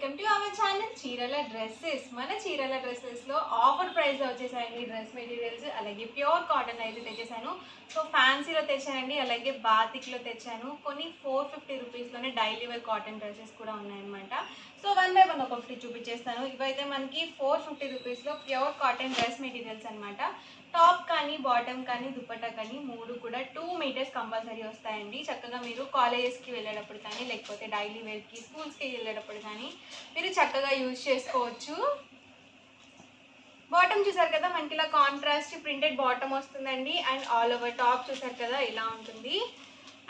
Welcome to our channel చీరల dresses. మన చీరల డ్రెస్సెస్లో ఆఫర్ ప్రైస్లో వచ్చేసాయండి డ్రెస్ మెటీరియల్స్. అలాగే ప్యూర్ కాటన్ అయితే తెచ్చేసాను. సో ఫ్యాన్సీలో తెచ్చానండి, అలాగే బాతిక్లో తెచ్చాను. కొన్ని 450 రూపీస్లోనే డైలీ వేర్ కాటన్ డ్రెస్సెస్ కూడా ఉన్నాయన్నమాట. సో 1 బై 1 ఒక్కొక్కటి చూపించేస్తాను. ఇవైతే మనకి 450 రూపీస్లో ప్యూర్ కాటన్ డ్రెస్ మెటీరియల్స్ అనమాట. టాప్ కానీ బాటమ్ కానీ దుపట్టా కానీ మూడు కూడా 2 మీటర్స్ కంపల్సరీ వస్తాయండి. చక్కగా మీరు కాలేజెస్కి వెళ్ళేటప్పుడు కానీ, లేకపోతే డైలీ వేర్కి స్కూల్స్కి వెళ్ళేటప్పుడు కానీ మీరు చక్కగా యూజ్ చేసుకోవచ్చు. బాటమ్ చూసారు కదా, మనకి ఇలా కాంట్రాస్ట్ ప్రింటెడ్ బాటమ్ వస్తుందండి. అండ్ ఆల్ ఓవర్ టాప్ చూసారు కదా ఇలా ఉంటుంది.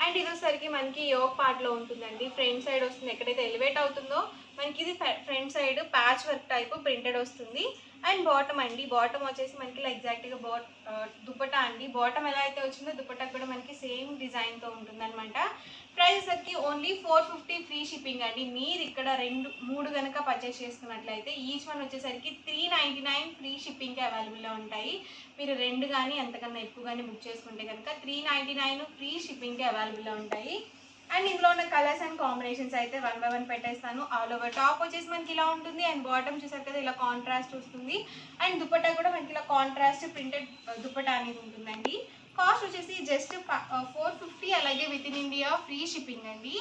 అండ్ ఇది వచ్చేసరికి మనకి యోక్ పార్ట్లో ఉంటుందండి. ఫ్రంట్ సైడ్ వస్తుంది, ఎక్కడైతే ఎలివేట్ అవుతుందో మనకి ఇది front side patch work type printed వస్తుంది. అండ్ బాటమ్ అండి, బాటమ్ వచ్చేసి మనకి ఇలా ఎగ్జాక్ట్గా దుపట్టా అండి. బాటమ్ ఎలా అయితే వచ్చిందో దుపట్టా కూడా మనకి సేమ్ డిజైన్తో ఉంటుంది అనమాట. ప్రైస్ వచ్చి ఓన్లీ 450 ఫ్రీ షిప్పింగ్ అండి. మీరు ఇక్కడ 2-3 కనుక పర్చేస్ చేసుకున్నట్లయితే ఈచ్ వన్ వచ్చేసరికి 399 ఫ్రీ షిప్పింగ్కి అవైలబుల్లో ఉంటాయి. మీరు 2 కానీ అంతకన్నా ఎక్కువ కానీ బుక్ చేసుకుంటే కనుక 399 ఫ్రీ షిప్పింగ్కి అవైలబుల్లో ఉంటాయి. అండ్ ఇందులో ఉన్న కలర్స్ అండ్ కాంబినేషన్స్ అయితే 1 బై 1 పెట్టేస్తాను. ఆల్ ఓవర్ టాప్ వచ్చేసి మనకి ఇలా ఉంటుంది. అండ్ బాటమ్ చూసారు కదా ఇలా కాంట్రాస్ట్ వస్తుంది. అండ్ దుపట్టా కూడా మనకి ఇలా కాంట్రాస్ట్ ప్రింటెడ్ దుపట్టా అనేది ఉంటుందండి. కాస్ట్ వచ్చేసి జస్ట్ 450, అలాగే with in India free shipping అండి.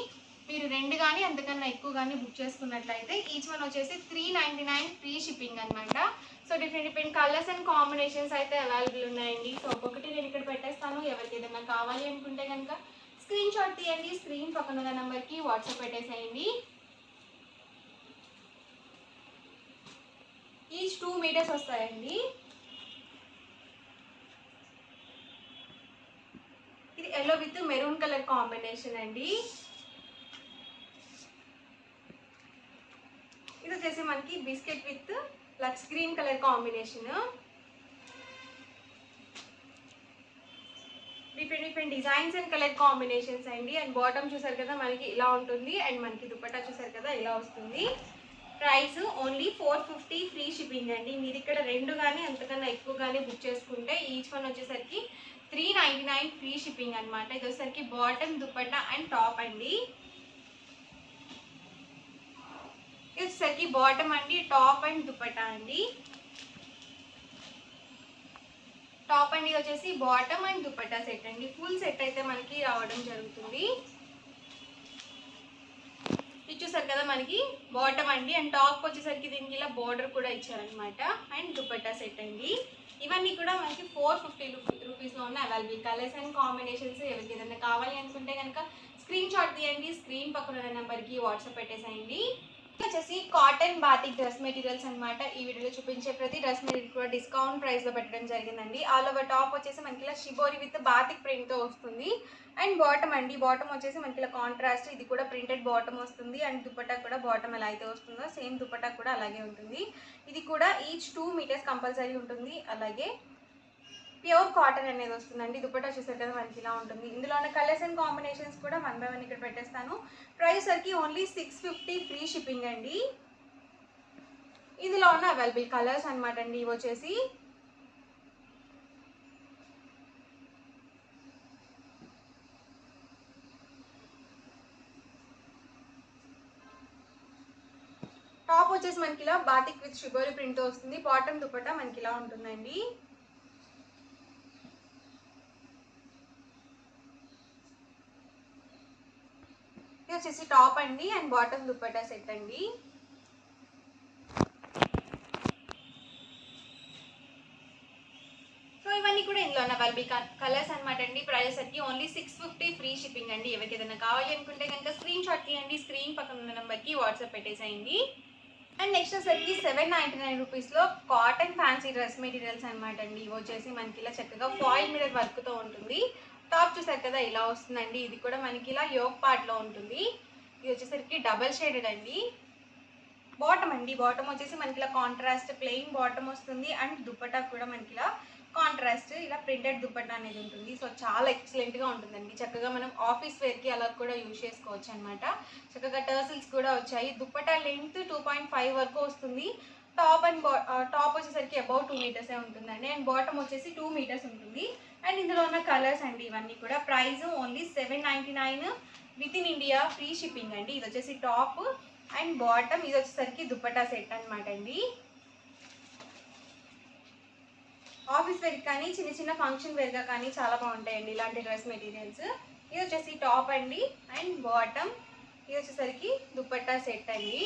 మీరు 2 కానీ అంతకన్నా ఎక్కువ కానీ బుక్ చేసుకున్నట్లయితే ఈచ్ వన్ వచ్చేసి 399 ఫ్రీ షిప్పింగ్ అనమాట. So different colours and combinations అయితే అవైలబుల్ ఉన్నాయండి. సో ఒక్కొక్కటి నేను ఇక్కడ పెట్టేస్తాను. ఎవరికి ఏదైనా కావాలి అనుకుంటే కనుక స్క్రీన్ షాట్ తీయండి, స్క్రీన్ పక్కన ఉన్న నెంబర్కి వాట్సాప్ పెట్టేసేయండి. ఈచ్ 2 మీటర్స్ వస్తాయండి. ఇది yellow with maroon colour combination అండి. ఇది వచ్చేసి మనకి biscuit with lux green colour combination. Different designs and colour combinations అండి. అండ్ బాటమ్ చూసారు కదా మనకి ఇలా ఉంటుంది. అండ్ మనకి దుపట్టా చూసారు కదా ఇలా వస్తుంది. ప్రైస్ ఓన్లీ 450 ఫ్రీ షిప్పింగ్ అండి. మీరు ఇక్కడ 2 కానీ అంతకన్నా ఎక్కువ కానీ బుక్ చేసుకుంటే ఈచ్ వన్ వచ్చేసరికి 399 ఫ్రీ షిప్పింగ్ అనమాట. ఇది వచ్చేసరికి బాటమ్ దుపట్టా అండ్ టాప్ అండి. ఇది వచ్చేసరికి బాటమ్ అండి, టాప్ అండ్ దుపట్టా అండి. టాప్ అండ్ ఇది వచ్చేసి బాటమ్ అండ్ దుపట్టా సెట్ అండి. ఫుల్ సెట్ అయితే మనకి రావడం జరుగుతుంది. ఇది చూసారు కదా మనకి బాటమ్ అండి. అండ్ టాప్ వచ్చేసరికి దీనికి ఇలా బోర్డర్ కూడా ఇచ్చారనమాట. అండ్ దుపట్టా సెట్ అండి. ఇవన్నీ కూడా మనకి 450 రూపీస్లో ఉన్న అవైలబుల్ కలర్స్ అండ్ కాంబినేషన్స్. ఎవరికి ఏదైనా కావాలి అనుకుంటే కనుక స్క్రీన్ షాట్ తీయండి, స్క్రీన్ పక్కన ఉన్న నెంబర్కి వాట్సాప్ పెట్టేసేయండి. వచ్చేసి కాటన్ బాతిక్ డ్రెస్ మెటీరియల్స్ అనమాట. ఈ వీడియోలో చూపించే ప్రతి డ్రెస్ మెటీరియల్ కూడా డిస్కౌంట్ ప్రైస్లో పెట్టడం జరిగిందండి. ఆల్ ఓవర్ టాప్ వచ్చేసి మనకి ఇలా షిబోరి విత్ బాతిక్ ప్రింట్తో వస్తుంది. అండ్ బాటమ్ అండి, బాటమ్ వచ్చేసి మనకి ఇలా కాంట్రాస్ట్, ఇది కూడా ప్రింటెడ్ బాటమ్ వస్తుంది. అండ్ దుపట్టా కూడా బాటమ్ ఎలా అయితే వస్తుందో సేమ్ దుపట్టా కూడా అలాగే ఉంటుంది. ఇది కూడా ఈచ్ 2 మీటర్స్ కంపల్సరీ ఉంటుంది. అలాగే ప్యూర్ కాటన్ అనేది వస్తుందండి. దుపట్టా చూసారు కదా మనకి ఇలా ఉంటుంది. ఇందులో ఉన్న కలర్స్ అండ్ కాంబినేషన్స్ కూడా 1 బై 1 ఇక్కడ పెట్టేస్తాను. ప్రైస్ సరికి ఓన్లీ 650 ఫ్రీ షిప్పింగ్ అండి. ఇందులో ఉన్న అవైలబుల్ కలర్స్ అనమాట అండి. ఇవి వచ్చేసి టాప్ వచ్చేసి మనకి ఇలా బాటిక్ విత్ షిబోరి ప్రింట్తో వస్తుంది. బాటమ్ దుపట్టా మనకి ఇలా ఉంటుందండి. ఇది వచ్చేసి టాప్ అండి అండ్ బాటమ్ దుపట్టా సెట్ అండి. సో ఇవన్నీ కూడా ఇందులో ఉన్న అవైలబుల్ కలర్స్ అనమాట అండి. ప్రైస్ వచ్చి ఓన్లీ 650 ఫ్రీ షిప్పింగ్ అండి. ఎవరికి ఏదైనా కావాలి అనుకుంటే కనుక స్క్రీన్ షాట్ తీయండి, స్క్రీన్ పక్కన ఉన్న నెంబర్కి వాట్సాప్ పెట్టేసేయండి. అండ్ నెక్స్ట్ వచ్చేసరికి 799 రూపీస్లో కాటన్ ఫ్యాన్సీ డ్రెస్ మెటీరియల్స్ అనమాట అండి. ఇవి వచ్చేసి మనకి ఇలా చక్కగా ఫాయిల్ మిర్రర్ వర్క్తో ఉంటుంది. టాప్ చూసారు కదా ఇలా వస్తుందండి. ఇది కూడా మనకి ఇలా యోక్ పార్ట్లో ఉంటుంది. ఇది వచ్చేసరికి డబల్ షేడెడ్ అండి. బాటమ్ అండి, బాటమ్ వచ్చేసి మనకి ఇలా కాంట్రాస్ట్ ప్లెయిన్ బాటమ్ వస్తుంది. అండ్ దుపట్టా కూడా మనకి ఇలా కాంట్రాస్ట్ ఇలా ప్రింటెడ్ దుపట్టా అనేది ఉంటుంది. సో చాలా ఎక్సలెంట్గా ఉంటుందండి. చక్కగా మనం ఆఫీస్ వేర్కి అలా కూడా యూజ్ చేసుకోవచ్చు అనమాట. చక్కగా టర్సిల్స్ కూడా వచ్చాయి. దుపట్టా లెంత్ 2.5 వరకు వస్తుంది. టాప్ వచ్చేసరికి అబౌట్ 2 మీటర్సే ఉంటుందండి. అండ్ బాటమ్ వచ్చేసి 2 మీటర్స్ ఉంటుంది. అండ్ ఇందులో ఉన్న కలర్స్ అండి ఇవన్నీ కూడా. Price only 799 with in India free shipping అండి. ఇది వచ్చేసి టాప్ అండ్ బాటమ్ ఇది వచ్చేసరికి దుపట్టా సెట్ అనమాట అండి. ఆఫీస్ వేర్ కానీ చిన్న చిన్న ఫంక్షన్ వేర్గా కానీ చాలా బాగుంటాయండి ఇలాంటి డ్రెస్ మెటీరియల్స్. ఇది వచ్చేసి టాప్ అండి అండ్ బాటమ్ ఇది వచ్చేసరికి దుపట్టా సెట్ అండి.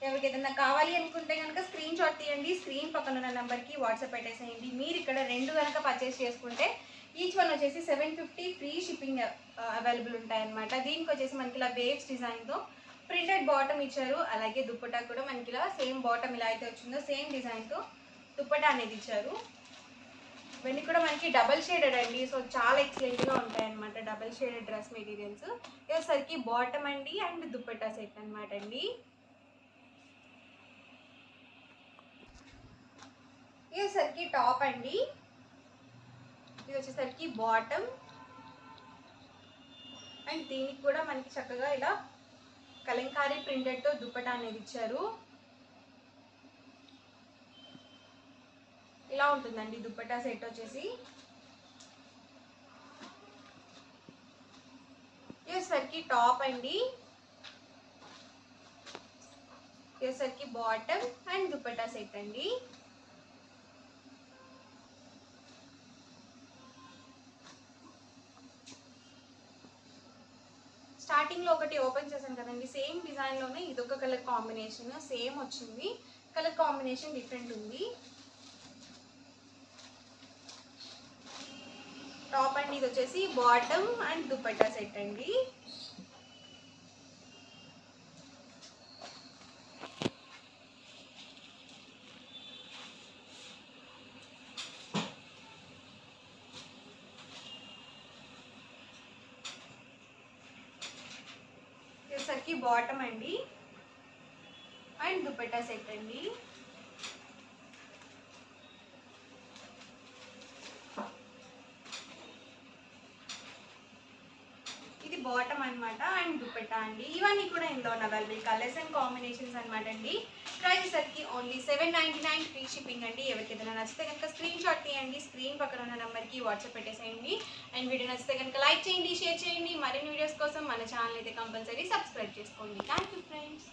ఎవరికి ఏదైనా కావాలి అనుకుంటే కనుక స్క్రీన్ షాట్ తీయండి, స్క్రీన్ పక్కన ఉన్న నెంబర్కి వాట్సాప్ పెట్టేసేయండి. మీరు ఇక్కడ 2 కనుక పర్చేస్ చేసుకుంటే ఈచ్ వన్ వచ్చేసి 750 ఫ్రీ షిప్పింగ్ అవైలబుల్ ఉంటాయన్నమాట. దీనికి వచ్చేసి మనకి ఇలా వేవ్స్ డిజైన్తో ప్రింటెడ్ బాటమ్ ఇచ్చారు, అలాగే దుపట్టా కూడా మనకి ఇలా సేమ్ బాటమ్ ఇలా అయితే వచ్చిందో సేమ్ డిజైన్తో దుపట్టా అనేది ఇచ్చారు. ఇవన్నీ కూడా మనకి డబల్ షేడెడ్ అండి, సో చాలా ఎక్సలెంట్గా ఉంటాయన్నమాట డబల్ షేడెడ్ డ్రెస్ మెటీరియల్స్. ఇదేసరికి బాటమ్ అండి అండ్ దుపట్టా సెట్ అనమాట అండి. ఇదేసరికి టాప్ అండి, ఇది వచ్చేసరికి బాటమ్ అండ్ దీనికి కూడా మనకి చక్కగా ఇలా కలంకారీ ప్రింటెడ్తో దుపట్టా అనేది ఇచ్చారు. ఇలా ఉంటుందండి దుపట్టా సెట్ వచ్చేసి. ఇదేసరికి టాప్ అండి, ఇదేసరికి బాటమ్ అండ్ దుపట్టా సెట్ అండి. స్టార్టింగ్లో ఒకటి ఓపెన్ చేశాను కదండి, సేమ్ డిజైన్లోనే ఇదొక కలర్ కాంబినేషన్ సేమ్ వచ్చింది, కలర్ కాంబినేషన్ డిఫరెంట్ ఉంది. టాప్ అండి, ఇది వచ్చేసి బాటమ్ అండ్ దుపట్టా సెట్ అండి. ఇదేసరికి బాటమ్ అండి అండ్ దుపట్టా సెట్ అండి. ఇది బాటమ్ అనమాట అండ్ దుపట్టా అండి. ఇవన్నీ కూడా ఇందులో ఉన్న అవైలబుల్ కలర్స్ అండ్ కాంబినేషన్స్ అనమాట అండి. ప్రైస్ సరికి ఓన్లీ 799 ఫ్రీ షిప్పింగ్ అండి. ఎవరికి ఏదైనా నచ్చితే కనుక స్క్రీన్ షాట్ తీయండి, స్క్రీన్ పక్కన ఉన్న నెంబర్కి వాట్సాప్ పెట్టేసేయండి. అండ్ వీడియో నచ్చితే కనుక లైక్ చేయండి, షేర్ చేయండి. మరిన్ని వీడియోస్ కోసం మన ఛానల్ అయితే కంపల్సరీ సబ్స్క్రైబ్ చేసుకోండి. Thank you friends.